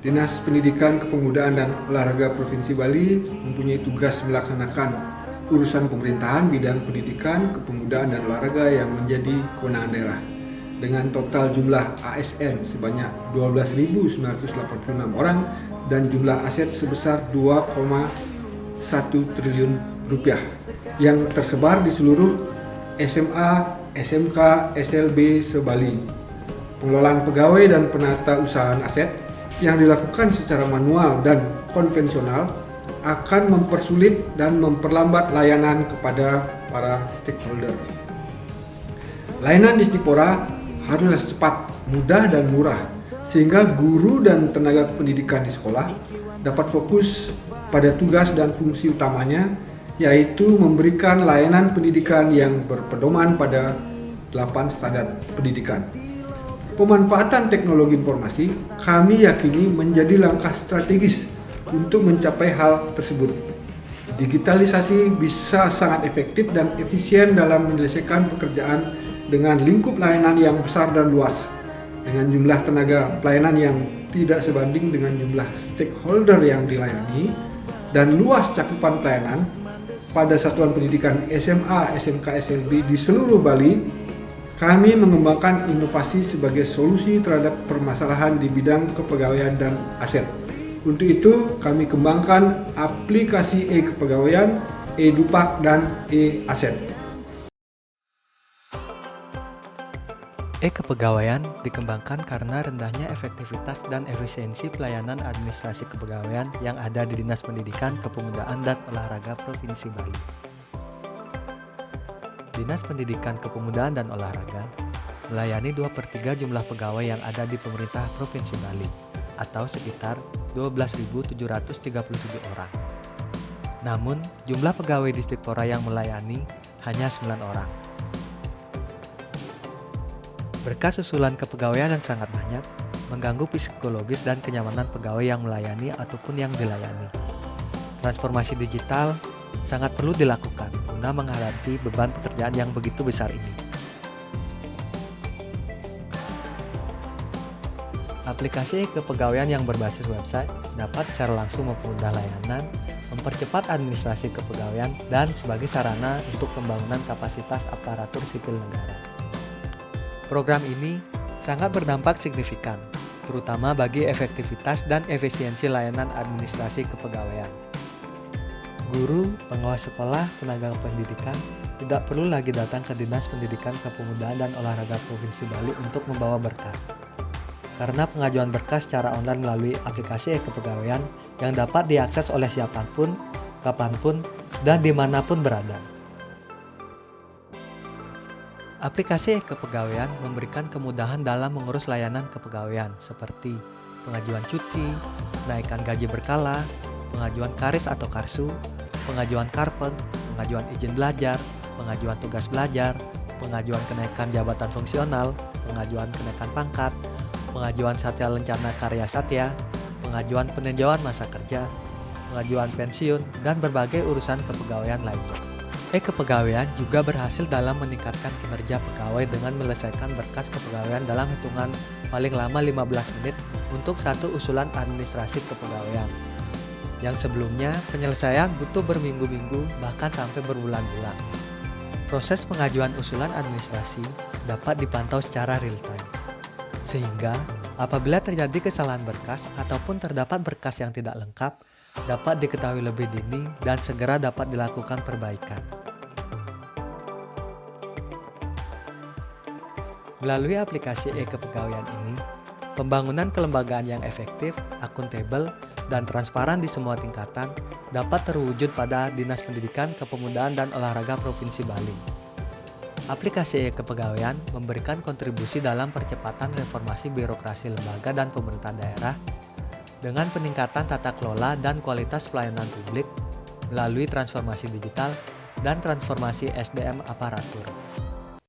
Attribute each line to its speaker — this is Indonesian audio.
Speaker 1: Dinas Pendidikan Kepemudaan dan Olahraga Provinsi Bali mempunyai tugas melaksanakan urusan pemerintahan bidang pendidikan, kepemudaan, dan olahraga yang menjadi kewenangan daerah. Dengan total jumlah ASN sebanyak 12.986 orang dan jumlah aset sebesar 2,1 triliun rupiah yang tersebar di seluruh SMA, SMK, SLB se-Bali. Pengelolaan pegawai dan penata usahaan aset yang dilakukan secara manual dan konvensional akan mempersulit dan memperlambat layanan kepada para stakeholder. Layanan di Disdikpora haruslah cepat, mudah, dan murah sehingga guru dan tenaga pendidikan di sekolah dapat fokus pada tugas dan fungsi utamanya, yaitu memberikan layanan pendidikan yang berpedoman pada 8 standar pendidikan. Pemanfaatan teknologi informasi kami yakini menjadi langkah strategis untuk mencapai hal tersebut. Digitalisasi bisa sangat efektif dan efisien dalam menyelesaikan pekerjaan dengan lingkup layanan yang besar dan luas, dengan jumlah tenaga pelayanan yang tidak sebanding dengan jumlah stakeholder yang dilayani, dan luas cakupan pelayanan pada satuan pendidikan SMA, SMK, SLB di seluruh Bali. Kami mengembangkan inovasi sebagai solusi terhadap permasalahan di bidang kepegawaian dan aset. Untuk itu, kami kembangkan aplikasi e-kepegawaian, e-dupak, dan e-aset.
Speaker 2: E-kepegawaian dikembangkan karena rendahnya efektivitas dan efisiensi pelayanan administrasi kepegawaian yang ada di Dinas Pendidikan, Kepemudaan, dan Olahraga Provinsi Bali. Dinas Pendidikan, Kepemudaan, dan Olahraga melayani 2/3 jumlah pegawai yang ada di pemerintah Provinsi Bali, atau sekitar 12.737 orang. Namun, jumlah pegawai Disdikpora yang melayani hanya 9 orang. Berkas usulan kepegawaian yang sangat banyak, mengganggu psikologis dan kenyamanan pegawai yang melayani ataupun yang dilayani. Transformasi digital sangat perlu dilakukan guna menghadapi beban pekerjaan yang begitu besar ini. Aplikasi kepegawaian yang berbasis website dapat secara langsung mempermudah layanan, mempercepat administrasi kepegawaian, dan sebagai sarana untuk pembangunan kapasitas aparatur sipil negara. Program ini sangat berdampak signifikan, terutama bagi efektivitas dan efisiensi layanan administrasi kepegawaian. Guru, pengawas sekolah, tenaga pendidikan tidak perlu lagi datang ke Dinas Pendidikan, Kepemudaan, dan Olahraga Provinsi Bali untuk membawa berkas. Karena pengajuan berkas secara online melalui aplikasi e-kepegawaian yang dapat diakses oleh siapapun, kapanpun, dan dimanapun berada. Aplikasi e-kepegawaian memberikan kemudahan dalam mengurus layanan kepegawaian seperti pengajuan cuti, kenaikan gaji berkala, pengajuan karis atau karsu, pengajuan karpet, pengajuan izin belajar, pengajuan tugas belajar, pengajuan kenaikan jabatan fungsional, pengajuan kenaikan pangkat, pengajuan satya lencana karya satya, pengajuan peninjauan masa kerja, pengajuan pensiun, dan berbagai urusan kepegawaian lainnya. E-kepegawaian juga berhasil dalam meningkatkan kinerja pegawai dengan menyelesaikan berkas kepegawaian dalam hitungan paling lama 15 menit untuk satu usulan administrasi kepegawaian. Yang sebelumnya penyelesaian butuh berminggu-minggu bahkan sampai berbulan-bulan. Proses pengajuan usulan administrasi dapat dipantau secara real-time. Sehingga apabila terjadi kesalahan berkas ataupun terdapat berkas yang tidak lengkap, dapat diketahui lebih dini dan segera dapat dilakukan perbaikan. Melalui aplikasi e-kepegawaian ini, pembangunan kelembagaan yang efektif, akuntabel, dan transparan di semua tingkatan dapat terwujud pada Dinas Pendidikan, Kepemudaan, dan Olahraga Provinsi Bali. Aplikasi e-kepegawaian memberikan kontribusi dalam percepatan reformasi birokrasi lembaga dan pemerintah daerah dengan peningkatan tata kelola dan kualitas pelayanan publik melalui transformasi digital dan transformasi SDM aparatur.